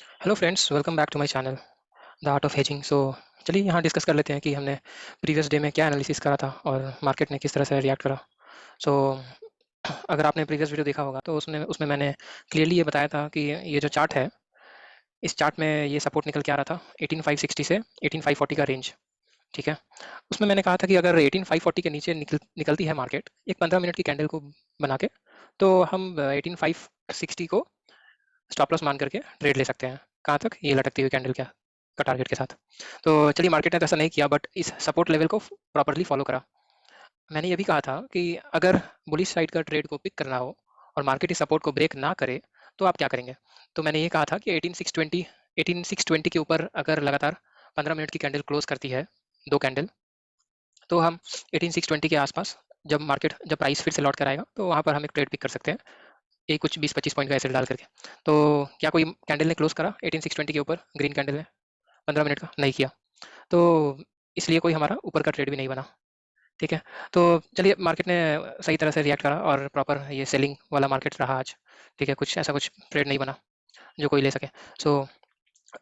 Hello friends, welcome back to my channel the art of hedging. चलिए यहाँ discuss कर लेते हैं कि हमने प्रीवियस डे में क्या एनालिसिस करा था और मार्केट ने किस तरह से रिएक्ट करा। सो अगर आपने प्रीवियस वीडियो देखा होगा तो उसमें उसमें मैंने क्लियरली ये बताया था कि ये जो चार्ट है, इस चार्ट में ये सपोर्ट निकल के आ रहा था 18560 से 18540 का रेंज। ठीक है, उसमें मैंने कहा था कि अगर 18540 के नीचे निकलती है मार्केट एक 15 मिनट की कैंडल को बना के, तो हम 18560 को स्टॉप लॉस मान करके ट्रेड ले सकते हैं। कहाँ तक? ये लटकती हुई कैंडल का टारगेट के साथ। तो चलिए, मार्केट ने तो ऐसा नहीं किया, बट इस सपोर्ट लेवल को प्रॉपर्ली फॉलो करा। मैंने ये भी कहा था कि अगर बुलिश साइड का ट्रेड को पिक करना हो और मार्केट इस सपोर्ट को ब्रेक ना करे तो आप क्या करेंगे। तो मैंने ये कहा था कि 18620 के ऊपर अगर लगातार 15 मिनट की कैंडल क्लोज करती है, दो कैंडल, तो हम 18620 के आसपास जब प्राइस फिर से लौट कर आएगा तो वहाँ पर हम एक ट्रेड पिक कर सकते हैं, ये कुछ 20-25 पॉइंट का एसेट डाल करके। तो क्या कोई कैंडल ने क्लोज करा 18620 के ऊपर? ग्रीन कैंडल है, 15 मिनट का नहीं किया, तो इसलिए कोई हमारा ऊपर का ट्रेड भी नहीं बना। ठीक है, तो चलिए, मार्केट ने सही तरह से रिएक्ट करा और प्रॉपर ये सेलिंग वाला मार्केट रहा आज। ठीक है, कुछ ऐसा कुछ ट्रेड नहीं बना जो कोई ले सके। सो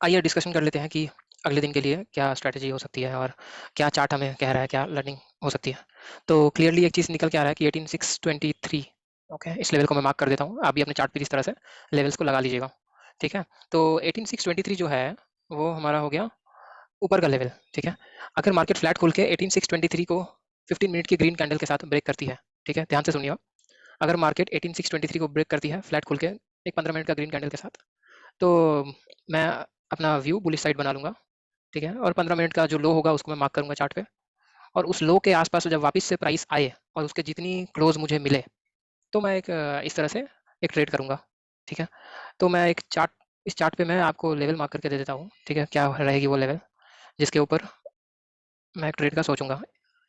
आइए डिस्कशन कर लेते हैं कि अगले दिन के लिए क्या स्ट्रैटेजी हो सकती है और क्या चार्ट हमें कह रहा है, क्या लर्निंग हो सकती है। तो क्लियरली एक चीज़ निकल के आ रहा है कि 18623, ओके, इस लेवल को मैं मार्क कर देता हूँ। आप भी अपने चार्ट पे इस तरह से लेवल्स को लगा लीजिएगा। ठीक है, तो 18623 जो है वो हमारा हो गया ऊपर का लेवल। ठीक है, अगर मार्केट फ्लैट खोल के 18623 को 15 मिनट की ग्रीन कैंडल के साथ ब्रेक करती है, ठीक है, ध्यान से सुनिए आप। अगर मार्केट 18623 को ब्रेक करती है फ्लैट खोल के एक 15 मिनट का ग्रीन कैंडल के साथ, तो मैं अपना व्यू बुलिश साइड बना लूँगा। ठीक है, और 15 मिनट का जो लो होगा उसको मैं मार्क करूँगा चार्ट पे, और उस लो के आसपास जब वापस से प्राइस आए और उसके जितनी क्लोज मुझे मिले, तो मैं एक इस तरह से एक ट्रेड करूँगा। ठीक है, तो मैं एक चार्ट इस चार्ट पे मैं आपको लेवल मार्क करके दे देता हूँ। ठीक है, क्या रहेगी वो लेवल जिसके ऊपर मैं एक ट्रेड का सोचूंगा।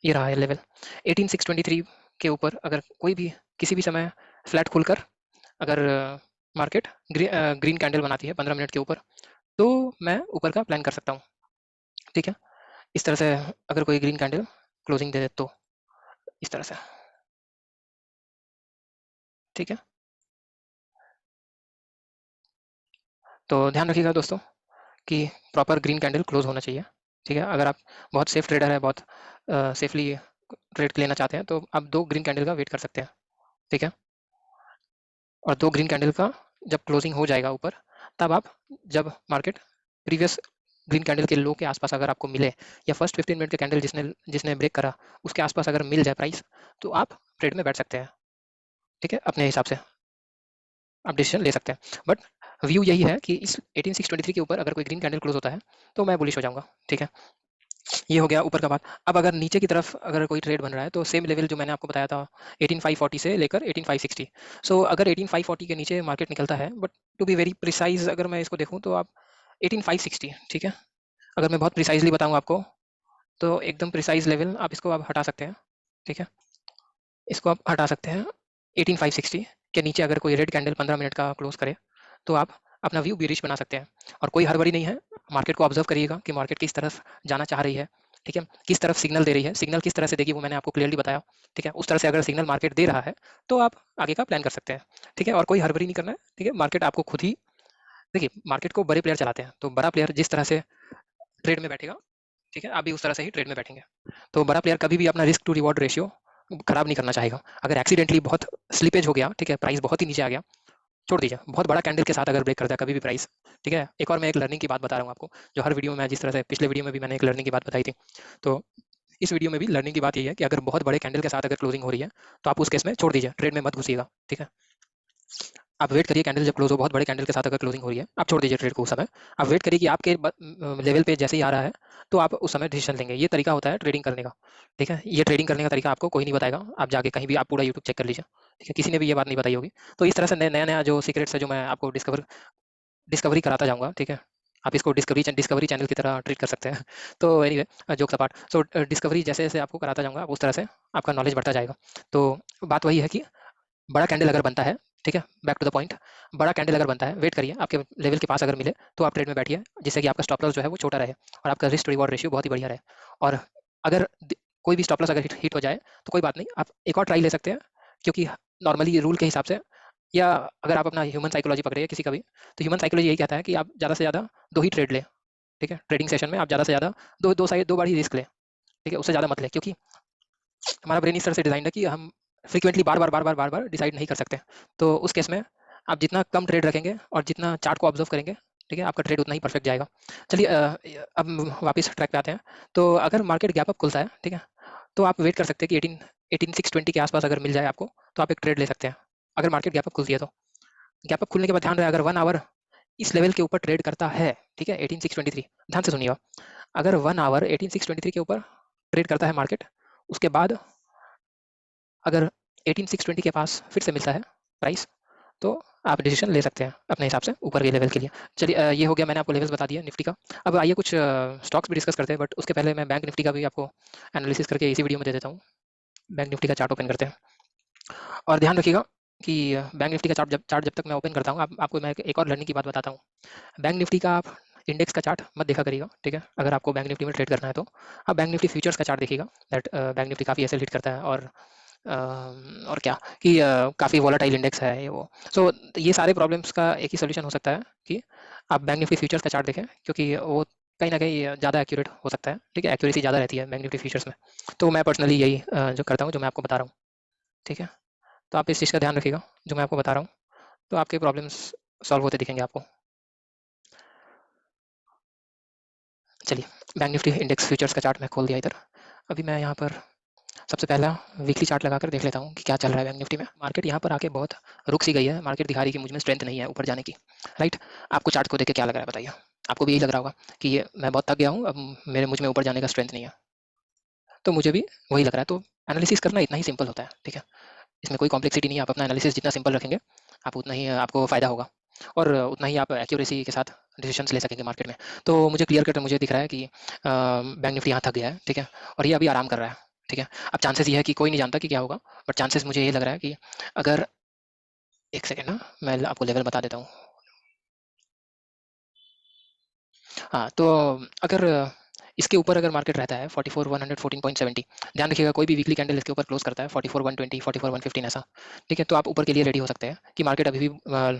ये रहा है लेवल 18623 के ऊपर। अगर कोई भी किसी भी समय फ्लैट खुलकर अगर मार्केट ग्रीन कैंडल बनाती है 15 मिनट के ऊपर, तो मैं ऊपर का प्लान कर सकता हूँ। ठीक है, इस तरह से अगर कोई ग्रीन कैंडल क्लोजिंग दे दे तो इस तरह से। ठीक है, तो ध्यान रखिएगा दोस्तों कि प्रॉपर ग्रीन कैंडल क्लोज होना चाहिए। ठीक है, अगर आप बहुत सेफ ट्रेडर है, बहुत सेफली ट्रेड लेना चाहते हैं, तो आप दो ग्रीन कैंडल का वेट कर सकते हैं। ठीक है, और दो ग्रीन कैंडल का जब क्लोजिंग हो जाएगा ऊपर, तब आप, जब मार्केट प्रीवियस ग्रीन कैंडल के लो के आसपास अगर आपको मिले, या फर्स्ट 15 मिनट के कैंडल जिसने जिसने ब्रेक करा उसके आसपास अगर मिल जाए प्राइस, तो आप ट्रेड में बैठ सकते हैं। ठीक है, अपने हिसाब से आप डिसीजन ले सकते हैं, बट व्यू यही है कि इस 18623 के ऊपर अगर कोई ग्रीन कैंडल क्लोज होता है तो मैं बुलिश हो जाऊंगा। ठीक है, ये हो गया ऊपर का बात। अब अगर नीचे की तरफ अगर कोई ट्रेड बन रहा है, तो सेम लेवल जो मैंने आपको बताया था 18540 से लेकर 18560। सो अगर 18540 के नीचे मार्केट निकलता है, but to be very precise अगर मैं इसको देखूं तो आप 18560, ठीक है, अगर मैं बहुत प्रिसाइजली बताऊं आपको, तो एकदम प्रिसाइज लेवल आप इसको आप हटा सकते हैं। ठीक है, इसको आप हटा सकते हैं। 18560 के नीचे अगर कोई रेड कैंडल 15 मिनट का क्लोज करे, तो आप अपना व्यू बीरिश बना सकते हैं। और कोई हड़बड़ी नहीं है, मार्केट को ऑब्जर्व करिएगा कि मार्केट किस तरफ जाना चाह रही है। ठीक है, किस तरफ सिग्नल दे रही है, सिग्नल किस तरह से देगी वो मैंने आपको क्लियरली बताया। ठीक है, उस तरह से अगर सिग्नल मार्केट दे रहा है तो आप आगे का प्लान कर सकते हैं। ठीक है, और कोई हड़बड़ी नहीं करना है। ठीक है, मार्केट आपको खुद ही, देखिए, मार्केट को बड़े प्लेयर चलाते हैं, तो बड़ा प्लेयर जिस तरह से ट्रेड में बैठेगा, ठीक है, आप भी उस तरह से ही ट्रेड में बैठेंगे। तो बड़ा प्लेयर कभी भी अपना रिस्क टू रिवॉर्ड रेशियो खराब नहीं करना चाहेगा। अगर एक्सीडेंटली बहुत स्लिपेज हो गया, ठीक है, प्राइस बहुत ही नीचे आ गया, छोड़ दीजिए। बहुत बड़ा कैंडल के साथ अगर ब्रेक करता है कभी भी प्राइस, ठीक है, एक और मैं एक लर्निंग की बात बता रहा हूँ आपको, जो हर वीडियो में, जिस तरह से पिछले वीडियो में भी मैंने एक लर्निंग की बात बताई थी, तो इस वीडियो में भी लर्निंग की बात यही है कि अगर बहुत बड़े कैंडल के साथ अगर क्लोजिंग हो रही है, तो आप उस केस में छोड़ दीजिए, ट्रेड में मत घुसिएगा। ठीक है, आप वेट करिए, कैंडल जब क्लोज हो, बहुत बड़े कैंडल के साथ अगर क्लोजिंग हो रही है, आप छोड़ दीजिए ट्रेड को उस समय। आप वेट करिए कि आपके लेवल पे जैसे ही आ रहा है, तो आप उस समय डिसीजन लेंगे। ये तरीका होता है ट्रेडिंग करने का। ठीक है, ये ट्रेडिंग करने का तरीका आपको कोई नहीं बताएगा, आप जाके कहीं भी आप पूरा यूट्यूब चेक कर लीजिए। ठीक है, किसी ने भी ये बात नहीं बताई होगी। तो इस तरह से नया नया जो सीक्रेट्स है, जो मैं आपको डिस्कवरी कराता जाऊँगा। ठीक है, आप इसको डिस्कवरी चैनल की तरह ट्रीट कर सकते हैं। तो एनीवे, जोक्स अपार्ट, सो डिस्कवरी जैसे-जैसे आपको कराता जाऊँगा, उस तरह से आपका नॉलेज बढ़ता जाएगा। तो बात वही है कि बड़ा कैंडल अगर बनता है, ठीक है, बैक टू द पॉइंट, बड़ा कैंडल अगर बनता है, वेट करिए, आपके लेवल के पास अगर मिले, तो आप ट्रेड में बैठिए, जिससे कि आपका स्टॉप लॉस जो है वो छोटा रहे और आपका रिस्क टू रिवॉर्ड रेशियो बहुत ही बढ़िया रहे। और अगर कोई भी स्टॉप लॉस अगर हिट हो जाए, तो कोई बात नहीं, आप एक और ट्राई ले सकते हैं, क्योंकि नॉर्मली रूल के हिसाब से या अगर आप अपना ह्यूमन साइकोलॉजी पकड़िए किसी का भी, तो ह्यूमन साइकोलॉजी यही कहता है कि आप ज़्यादा से ज़्यादा 2 ही ट्रेड लें, ठीक है? ट्रेडिंग सेशन में आप ज़्यादा से ज़्यादा 2 बार ही रिस्क लें, ठीक है? उससे ज़्यादा मत लें, क्योंकि हमारा ब्रेन इस तरह से डिज़ाइन्ड है कि हम फ्रीक्वेंटली बार-बार डिसाइड नहीं कर सकते। तो उस केस में आप जितना कम ट्रेड रखेंगे और जितना चार्ट को ऑब्ज़र्व करेंगे, ठीक है? आपका ट्रेड उतना ही परफेक्ट जाएगा। चलिए अब वापस ट्रैक पे आते हैं। तो अगर मार्केट गैप अप खुलता है, ठीक है? तो आप वेट कर सकते हैं कि 18620 के आस-पास अगर मिल जाए आपको, तो आप एक ट्रेड ले सकते हैं, अगर मार्केट गैप अप खुलती है तो। गैप अप खुलने के बाद ध्यान रहे, अगर 1 आवर इस लेवल के ऊपर ट्रेड करता है, ठीक है? 18623, ध्यान से सुनिएगा। अगर 1 आवर 18623 के ऊपर ट्रेड करता है मार्केट, उसके बाद अगर 18620 के पास फिर से मिलता है प्राइस, तो आप डिसीजन ले सकते हैं अपने हिसाब से ऊपर के लेवल के लिए। चलिए ये हो गया, मैंने आपको लेवल्स बता दिए निफ्टी का। अब आइए कुछ स्टॉक्स भी डिस्कस करते हैं, बट उसके पहले मैं बैंक निफ्टी का भी आपको एनालिसिस करके इसी वीडियो में दे देता हूँ। बैंक निफ्टी का चार्ट ओपन करते हैं और ध्यान रखिएगा कि बैंक निफ्टी का चार्ट जब तक मैं ओपन करता हूँ, आपको मैं एक और लर्निंग की बात बताता हूँ। बैंक निफ्टी का आप इंडेक्स का चार्ट मत देखा करिएगा, ठीक है? अगर आपको बैंक निफ्टी में ट्रेड करना है तो आप बैंक निफ्टी फ्यूचर्स का चार्ट देखिएगा। दैट बैंक निफ्टी काफ़ी ऐसे लीड करता है, और क्या कि काफ़ी वॉलेटाइल इंडेक्स है ये वो। सो ये सारे प्रॉब्लम्स का एक ही सॉल्यूशन हो सकता है कि आप बैंक निफ्टी फ्यूचर्स का चार्ट देखें, क्योंकि वो कहीं न कहीं ज़्यादा एक्यूरेट हो सकता है, ठीक है? एक्यूरेसी ज़्यादा रहती है बैंक निफ्टी फ्यूचर्स में। तो मैं पर्सनली यही जो करता हूँ, जो मैं आपको बता रहा हूँ, ठीक है? तो आप इस चीज़ का ध्यान रखिएगा, जो मैं आपको बता रहा हूँ, तो आपके प्रॉब्लम्स सॉल्व होते दिखेंगे आपको। चलिए, बैंक निफ्टी इंडेक्स फ्यूचर्स का चार्ट मैं खोल दिया इधर। अभी मैं यहाँ पर सबसे पहला वीकली चार्ट लगाकर देख लेता हूँ कि क्या चल रहा है बैंक निफ्टी में। मार्केट यहाँ पर आके बहुत रुक सी गई है, मार्केट दिखा रही है कि मुझ में स्ट्रेंथ नहीं है ऊपर जाने की, राइट? आपको चार्ट को देख के क्या लग रहा है बताइए? आपको भी यही लग रहा होगा कि ये मैं बहुत थक गया हूँ, अब मेरे मुझ में ऊपर जाने का स्ट्रेंथ नहीं है। तो मुझे भी वही लग रहा है, तो एनालिसिस करना इतना ही सिंपल होता है, ठीक है? इसमें कोई कॉम्प्लेक्सिटी नहीं है, आप अपना एनालिसिस जितना सिंपल रखेंगे, आप उतना ही आपको फ़ायदा होगा और उतना ही आप एक्यूरेसी के साथ डिसीजंस ले सकेंगे मार्केट में। तो मुझे क्लियर कट मुझे दिख रहा है कि बैंक निफ्टी यहाँ थक गया है, ठीक है? और ये अभी आराम कर रहा है, ठीक है? अब चांसेस ये है कि कोई नहीं जानता कि क्या होगा, बट चांसेस मुझे ये लग रहा है कि अगर 1 सेकंड ना, मैं आपको लेवल बता देता हूँ। हाँ, तो अगर इसके ऊपर अगर मार्केट रहता है 44,114.70, ध्यान रखिएगा कोई भी वीकली कैंडल इसके ऊपर क्लोज करता है 44,120, 44,115 ऐसा, ठीक है? तो आप ऊपर के लिए रेडी हो सकते हैं कि मार्केट अभी भी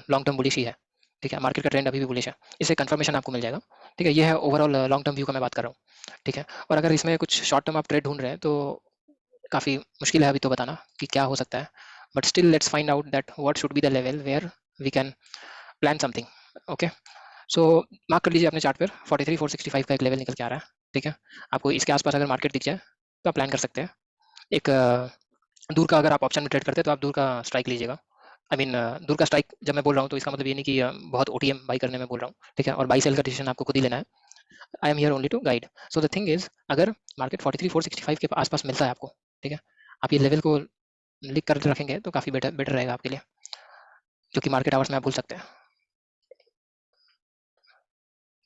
लॉन्ग टर्म बुलिश ही है, ठीक है? मार्केट का ट्रेंड अभी भी बुलिश है, इससे कंफर्मेशन आपको मिल जाएगा, ठीक है? ये है ओवरऑल लॉन्ग टर्म व्यू का मैं बात कर रहा हूँ, ठीक है? और अगर इसमें कुछ शॉर्ट टर्म आप ट्रेड ढूंढ रहे हैं तो काफ़ी मुश्किल है अभी तो बताना कि क्या हो सकता है, but still let's find out that what should be the level where we can plan something. Okay, so mark कर लीजिए अपने चार्ट पर 43,465 का एक लेवल निकल के आ रहा है, ठीक है? आपको इसके आसपास अगर मार्केट दिख जाए तो आप प्लान कर सकते हैं। एक दूर का अगर आप ऑप्शन में ट्रेड करते हैं तो आप दूर का स्ट्राइक लीजिएगा। आई मीन दूर का स्ट्राइक जब मैं बोल रहा हूँ तो इसका मतलब ये नहीं कि बहुत ओटीएम बाई करने में बोल रहा हूँ, ठीक है? और बाई सेल का डिसीजन आपको खुद ही लेना है। I am here only to guide. So the thing is, अगर मार्केट 43,465 के आसपास मिलता है आपको, ठीक है? आप ये लेवल को लिख कर रखेंगे तो काफ़ी बेटर बेटर रहेगा आपके लिए, क्योंकि मार्केट आवर्स में आप भूल सकते हैं,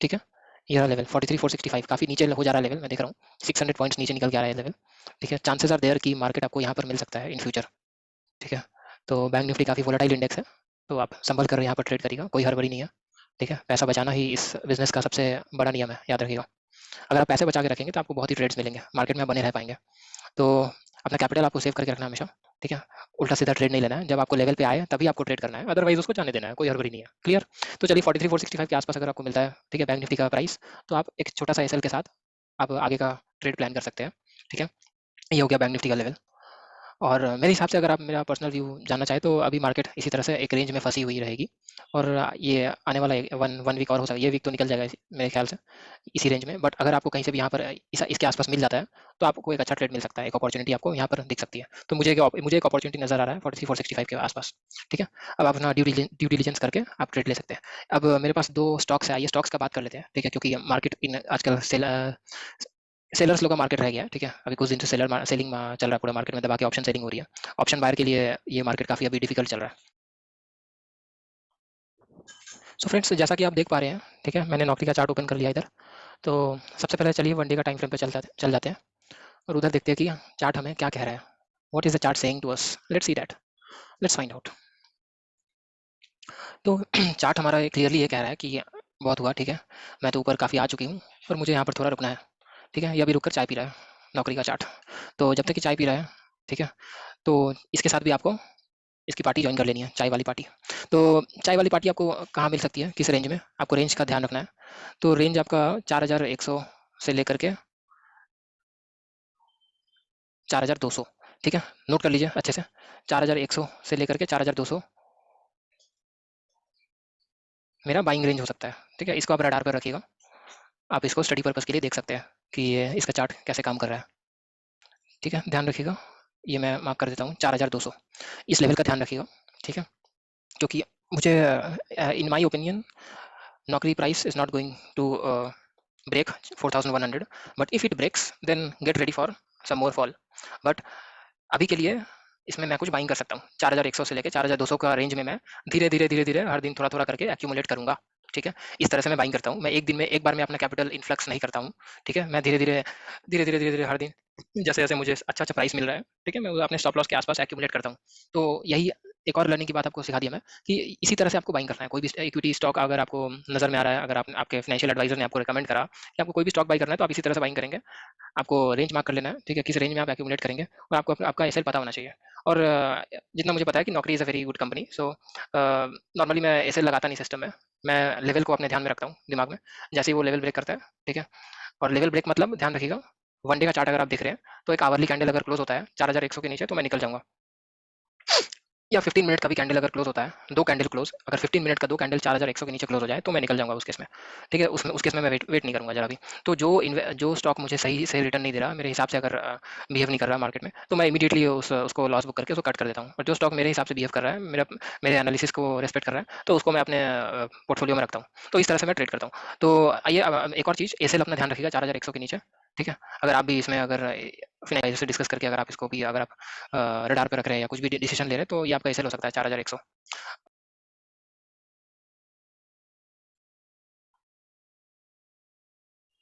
ठीक है? ये रहा लेवल 43,465, काफ़ी नीचे हो जा रहा है लेवल, मैं देख रहा हूँ 600 पॉइंट्स नीचे निकल के आ रहा है लेवल, ठीक है? चांसेस आर देयर कि मार्केट आपको यहाँ पर मिल सकता है इन फ्यूचर, ठीक है? तो बैंक निफ्टी काफ़ी वोलेटाइल इंडेक्स है, तो आप संभल कर यहाँ पर ट्रेड करिएगा, कोई हड़बड़ी नहीं है, ठीक है? पैसा बचाना ही इस बिजनेस का सबसे बड़ा नियम है, याद रखिएगा। अगर आप पैसे बचा के रखेंगे तो आपको बहुत ही ट्रेड्स मिलेंगे, मार्केट में बने रह पाएंगे। तो अपना कैपिटल आपको सेव करके रखना है हमेशा, ठीक है? उल्टा सीधा ट्रेड नहीं लेना है, जब आपको लेवल पे आए तभी आपको ट्रेड करना है, अदरवाइज उसको जाने देना है, कोई हड़बड़ी नहीं है। क्लियर? तो चलिए 43,465 के आसपास अगर आपको मिलता है, ठीक है, बैंक निफ्टी का प्राइस, तो आप एक छोटा सा एसएल के साथ आप आगे का ट्रेड प्लान कर सकते हैं, ठीक है? ये हो गया बैंक निफ्टी का लेवल। और मेरे हिसाब से अगर आप मेरा पर्सनल व्यू जानना चाहें तो अभी मार्केट इसी तरह से एक रेंज में फंसी हुई रहेगी और ये आने वाला वन वन वीक और हो सकता है, ये वीक तो निकल जाएगा मेरे ख्याल से इसी रेंज में। बट अगर आपको कहीं से भी यहाँ पर इसके आसपास मिल जाता है तो आपको एक अच्छा ट्रेड मिल सकता है, एक अपॉर्चुनिटी आपको यहाँ पर दिख सकती है। तो मुझे एक अपॉर्चुनिटी नजर आ रहा है 43,465 के आसपास, ठीक है? अब आप अपना ड्यू डिलीजेंस करके आप ट्रेड ले सकते हैं। अब मेरे पास दो स्टॉक्स है, आइए स्टॉक्स का बात कर लेते हैं, ठीक है? क्योंकि मार्केट इन आजकल सेलर्स लोग का मार्केट रह गया है, ठीक है? अभी कुछ दिन से सेलिंग चल रहा है पूरा मार्केट में, दबा के ऑप्शन सेलिंग हो रही है। ऑप्शन बायर के लिए ये मार्केट काफ़ी अभी डिफिकल्ट चल रहा है। सो फ्रेंड्स, जैसा कि आप देख पा रहे हैं, ठीक है, मैंने नौकरी का चार्ट ओपन कर लिया इधर। तो सबसे पहले चलिए वन डे का टाइम फ्रेम पे चल जाते हैं और उधर देखते हैं कि चार्ट हमें क्या कह रहा है। What is the chart saying to us? Let's see that, let's find out. तो चार्ट हमारा क्लियरली ये कह रहा है कि बहुत हुआ, ठीक है? मैं तो ऊपर काफ़ी आ चुकी हूँ और मुझे यहाँ पर थोड़ा रुकना है, ठीक है? ये अभी रुक कर चाय पी रहा है, नौकरी का चार्ट। तो जब तक कि चाय पी रहा है, ठीक है, तो इसके साथ भी आपको इसकी पार्टी ज्वाइन कर लेनी है, चाय वाली पार्टी। तो चाय वाली पार्टी आपको कहाँ मिल सकती है, किस रेंज में, आपको रेंज का ध्यान रखना है। तो रेंज आपका 4100 से लेकर के 4200, ठीक है, नोट कर लीजिए अच्छे से। 4100 से लेकर के 4200 मेरा बाइंग रेंज हो सकता है, ठीक है। इसको आप रडार पर रखिएगा, आप इसको स्टडी पर्पस के लिए देख सकते हैं कि ये इसका चार्ट कैसे काम कर रहा है, ठीक है। ध्यान रखिएगा, ये मैं मार्क कर देता हूँ 4200, इस लेवल का ध्यान रखिएगा, ठीक है। क्योंकि मुझे in my opinion Naukri price is not going to break 4100, but if it breaks then get ready for some more fall, but अभी के लिए इसमें मैं कुछ बाइंग कर सकता हूँ। 4100 से लेकर 4200 का रेंज में मैं धीरे धीरे धीरे धीरे हर दिन थोड़ा थोड़ा करके एक्यूमुलेट करूंगा, ठीक है। इस तरह से मैं बाइंग करता हूँ। मैं एक दिन में एक बार में अपना कैपिटल इन्फ्लक्स नहीं करता हूँ, ठीक है। मैं धीरे धीरे धीरे धीरे धीरे धीरे हर दिन जैसे जैसे मुझे अच्छा अच्छा प्राइस मिल रहा है, ठीक है, मैं वो अपने स्टॉप लॉस के आसपास एक्यूमुलेट करता हूँ। तो यही एक और लर्निंग की बात आपको सिखा दिया मैं कि इसी तरह से आपको बाइंग करना है। कोई भी इक्विटी स्टॉक अगर आपको नजर में आ रहा है, अगर आप आपके फाइनेंशियल एडवाइजर ने आपको रिकमेंड करा कि आपको कोई भी स्टॉक बाई करना है, तो आप इसी तरह से बाइंग करेंगे। आपको रेंज मार्क कर लेना है, ठीक है, किस रेंज में आप एक्यूमुलेट करेंगे, और आपको आपका एसएल पता होना चाहिए। और जितना मुझे पता है कि नौकरी is a very good company, so normally मैं एसएल लगाता नहीं सिस्टम में, मैं लेवल को अपने ध्यान में रखता हूँ दिमाग में, जैसे ही वो लेवल ब्रेक करता है, ठीक है। और लेवल ब्रेक मतलब ध्यान रखिएगा, वन डे का चार्ट अगर आप देख रहे हैं तो एक आवरली कैंडल अगर क्लोज होता है 4100 के नीचे, तो मैं निकल जाऊंगा। या 15 मिनट का भी कैंडल अगर क्लोज होता है, दो कैंडल क्लोज, अगर 15 मिनट का दो कैंडल 4100 के नीचे क्लोज हो जाए, तो मैं निकल जाऊंगा उस केस में, ठीक है। उसमें उस केस में मैं वेट नहीं करूंगा जरा भी। तो जो स्टॉक मुझे सही से रिटर्न नहीं दे रहा मेरे हिसाब से, अगर बिहेव नहीं कर रहा मार्केट में, तो मैं इमीडिएटली उसको लॉस बुक करके उसको कट कर देता हूँ। और जो स्टॉक मेरे हिसाब से बिहेव कर रहा है, मेरे एनालिसिस को रेस्पेक्ट कर रहा है, तो उसको मैं अपने पोर्टफोलियो में रखता हूँ। तो इस तरह से मैं ट्रेड करता हूँ। तो आइए एक और चीज़, एसएल अपना ध्यान रखिएगा 4100 के नीचे, ठीक है। अगर आप भी इसमें अगर फिनाइजर से डिस्कस करके अगर आप इसको भी अगर आप रडार पे रख रहे हैं या कुछ भी डिसीजन ले रहे हैं, तो ये आपका एसएल हो सकता है 4100।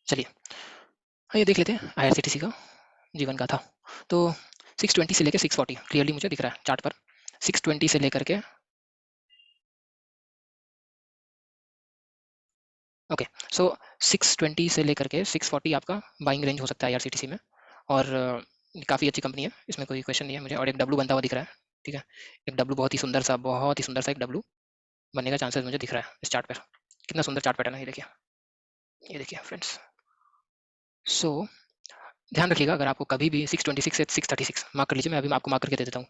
चलिए, हाँ, ये देख लेते हैं आईआरसीटीसी का जीवन गाथा। तो 620 से लेकर 640 क्लियरली मुझे दिख रहा है चार्ट पर। 620 से लेकर के ओके, सो 620 से लेकर के 640 आपका बाइंग रेंज हो सकता है आईआरसीटीसी में। और काफ़ी अच्छी कंपनी है, इसमें कोई क्वेश्चन नहीं है मुझे। और एक डब्लू बनता हुआ दिख रहा है, ठीक है। एक डब्लू बहुत ही सुंदर सा एक डब्लू बनने का चांसेस मुझे दिख रहा है इस चार्ट पर। कितना सुंदर चार्ट पैटर्न है, ये देखिए फ्रेंड्स। सो ध्यान रखिएगा, अगर आपको कभी भी 626 से 636 मार्क कर लीजिए, मैं अभी आपको मार्क करके दे देता हूँ,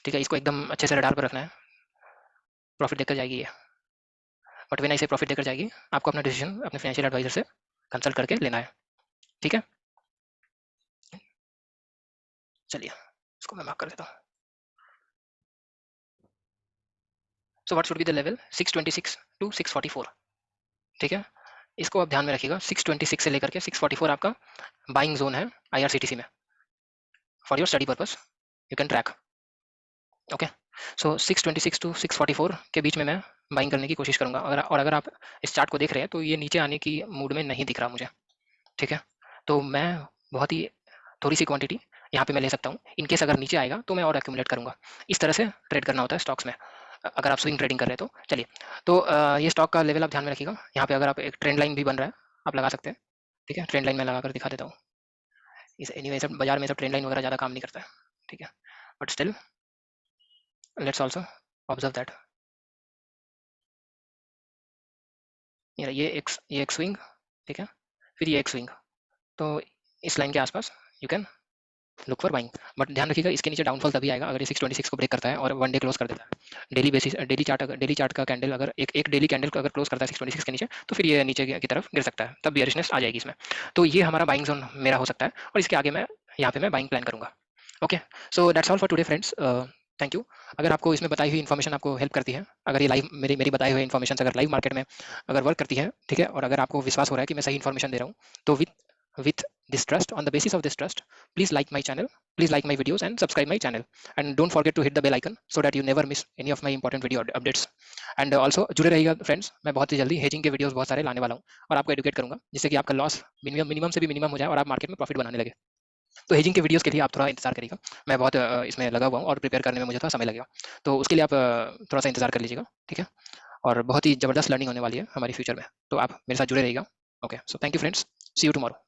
ठीक है। इसको एकदम अच्छे से रडार पर रखना है, प्रॉफिट देकर जाएगी ये। बट वेन आई से प्रॉफिट देकर जाएगी, आपको अपना डिसीजन अपने फाइनेंशियल एडवाइजर से कंसल्ट करके लेना है, ठीक है। चलिए, इसको मैं मार्क कर देता हूँ। So what should be the level, 626 to 644, ठीक है। इसको आप ध्यान में रखिएगा, 626 से लेकर के 644 आपका बाइंग जोन है आईआरसीटीसी में। For your study purpose you can track, okay. So 626 to 644 के बीच में मैं बाइंग करने की कोशिश करूंगा। अगर आप इस चार्ट को देख रहे हैं, तो ये नीचे आने की मूड में नहीं दिख रहा मुझे, ठीक है। तो मैं बहुत ही थोड़ी सी क्वांटिटी यहाँ पे मैं ले सकता हूँ। इन केस अगर नीचे आएगा तो मैं और एक्यूमुलेट करूँगा। इस तरह से ट्रेड करना होता है स्टॉक्स में, अगर आप स्विंग ट्रेडिंग कर रहे हैं तो। चलिए, तो ये स्टॉक का लेवल आप ध्यान में रखिएगा। यहाँ पे अगर आप एक ट्रेंड लाइन भी बन रहा है, आप लगा सकते हैं, ठीक है। ट्रेंड लाइन मैं लगा कर दिखा देता हूँ। इस एनीवे सब बाजार में सब ट्रेंड लाइन वगैरह ज़्यादा काम नहीं करता है, ठीक है। But still let's also observe that. ये एक स्विंग, ठीक है, फिर ये एक स्विंग। तो इस लाइन के आसपास you can look for buying. But ध्यान रखिएगा, इसके नीचे डाउनफॉल तभी आएगा अगर ये 626 को ब्रेक करता है और वन डे क्लोज कर देता है। डेली चार्ट का कैंडल अगर एक डेली कैंडल अगर क्लोज करता है 626 के नीचे, तो फिर ये नीचे की तरफ गिर सकता है, तब बियरिशनेस आ जाएगी इसमें। तो ये हमारा बाइंग जोन मेरा हो सकता है, और इसके आगे मैं यहाँ पे मैं बाइंग प्लान करूंगा। Okay, so that's all for today friends. Thank you. अगर आपको इसमें बताई हुई इन्फॉर्मेशन आपको हेल्प करती है, अगर ये लाइव मेरी बताई हुई इन्फॉर्मेशन अगर लाइव मार्केट में अगर वर्क करती है, ठीक है, और अगर आपको विश्वास हो रहा है कि मैं सही इन्फॉर्मेशन दे रहा हूँ, तो with this trust, on the basis of this trust, please like my channel, please like my videos and subscribe my channel, and don't forget to hit the bell icon so that you never miss any of my important video updates. And also जुड़े रहिएगा friends, मैं बहुत ही जल्दी hedging के videos बहुत सारे लाने वाला हूँ और आपको एडुकेट करूंगा, जिससे कि आपका लॉस मिनिमम से भी मिनिमम हो जाए और आप मार्केट में प्रॉफिट बनाने लगे। तो हेजिंग के वीडियोस के लिए आप थोड़ा इंतजार करिएगा। मैं बहुत इसमें लगा हुआ हूँ और प्रिपेयर करने में मुझे थोड़ा समय लगेगा, तो उसके लिए आप थोड़ा सा इंतजार कर लीजिएगा, ठीक है। और बहुत ही जबरदस्त लर्निंग होने वाली है हमारी फ्यूचर में, तो आप मेरे साथ जुड़े रहिएगा। Okay, so thank you friends, see you tomorrow.